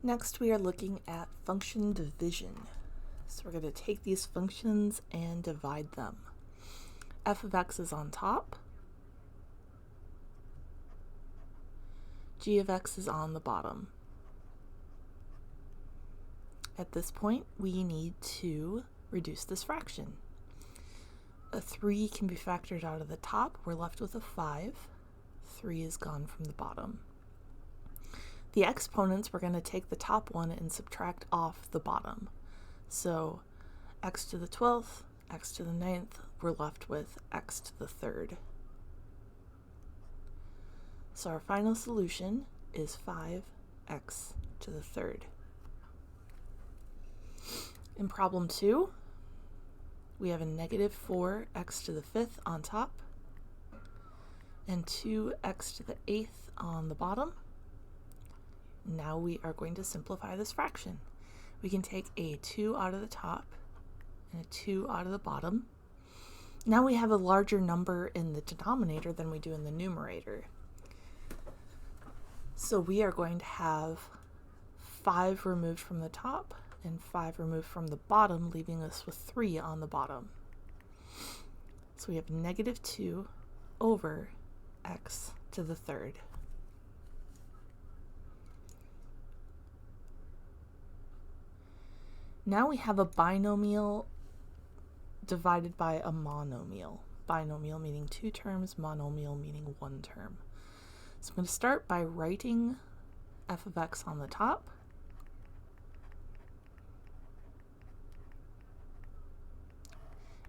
Next, we are looking at function division. So we're going to take these functions and divide them. F of x is on top. G of x is on the bottom. At this point, we need to reduce this fraction. A 3 can be factored out of the top. We're left with a 5. 3 is gone from the bottom. The exponents, we're going to take the top one and subtract off the bottom. So x to the 12th, x to the 9th, we're left with x to the 3rd. So our final solution is 5x to the 3rd. In problem 2, we have a negative 4x to the 5th on top and 2x to the 8th on the bottom. Now we are going to simplify this fraction. We can take a 2 out of the top and a 2 out of the bottom. Now we have a larger number in the denominator than we do in the numerator. So we are going to have 5 removed from the top and 5 removed from the bottom, leaving us with 3 on the bottom. So we have negative 2 over x to the 3rd. Now we have a binomial divided by a monomial. Binomial meaning 2 terms, monomial meaning 1 term. So I'm going to start by writing f of x on the top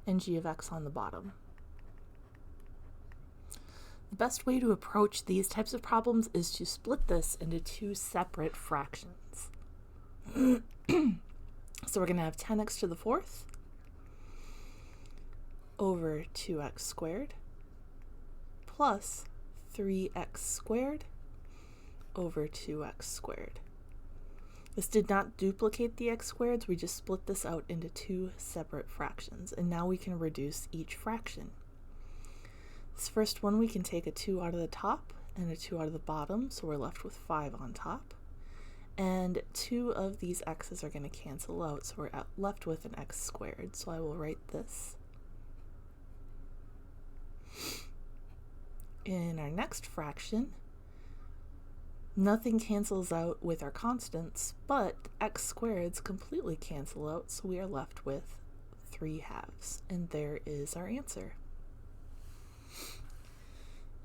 and g of x on the bottom. The best way to approach these types of problems is to split this into 2 separate fractions. So we're going to have 10x to the 4th over 2x squared plus 3x squared over 2x squared. This did not duplicate the x squareds, we just split this out into 2 separate fractions, and now we can reduce each fraction. This first one, we can take a 2 out of the top and a 2 out of the bottom, so we're left with 5 on top. And 2 of these x's are going to cancel out, so we're left with an x squared. So I will write this. In our next fraction, nothing cancels out with our constants, but x squareds completely cancel out, so we are left with 3 halves. And there is our answer.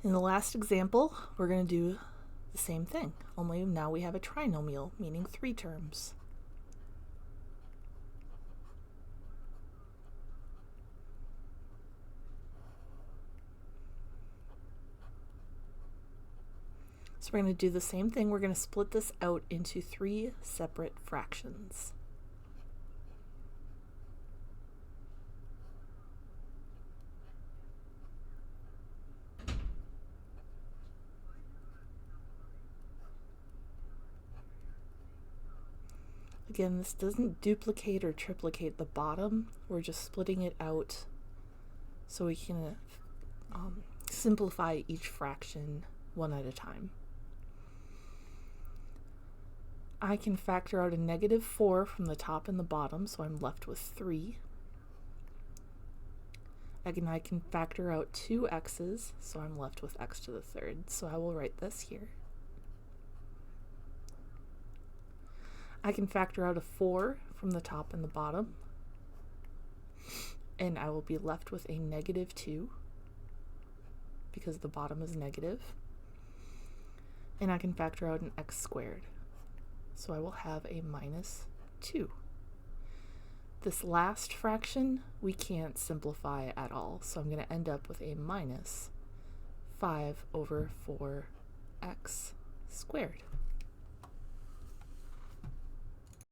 In the last example, we're going to do the same thing, only now we have a trinomial, meaning 3 terms. So we're going to do the same thing. We're going to split this out into 3 separate fractions. Again, this doesn't duplicate or triplicate the bottom. We're just splitting it out so we can simplify each fraction one at a time. I can factor out a negative 4 from the top and the bottom, so I'm left with 3. Again, I can factor out 2 x's, so I'm left with x to the 3rd. So I will write this here. I can factor out a 4 from the top and the bottom, and I will be left with a negative 2 because the bottom is negative. And I can factor out an x squared, so I will have a minus 2. This last fraction we can't simplify at all, so I'm going to end up with a minus 5 over 4x squared.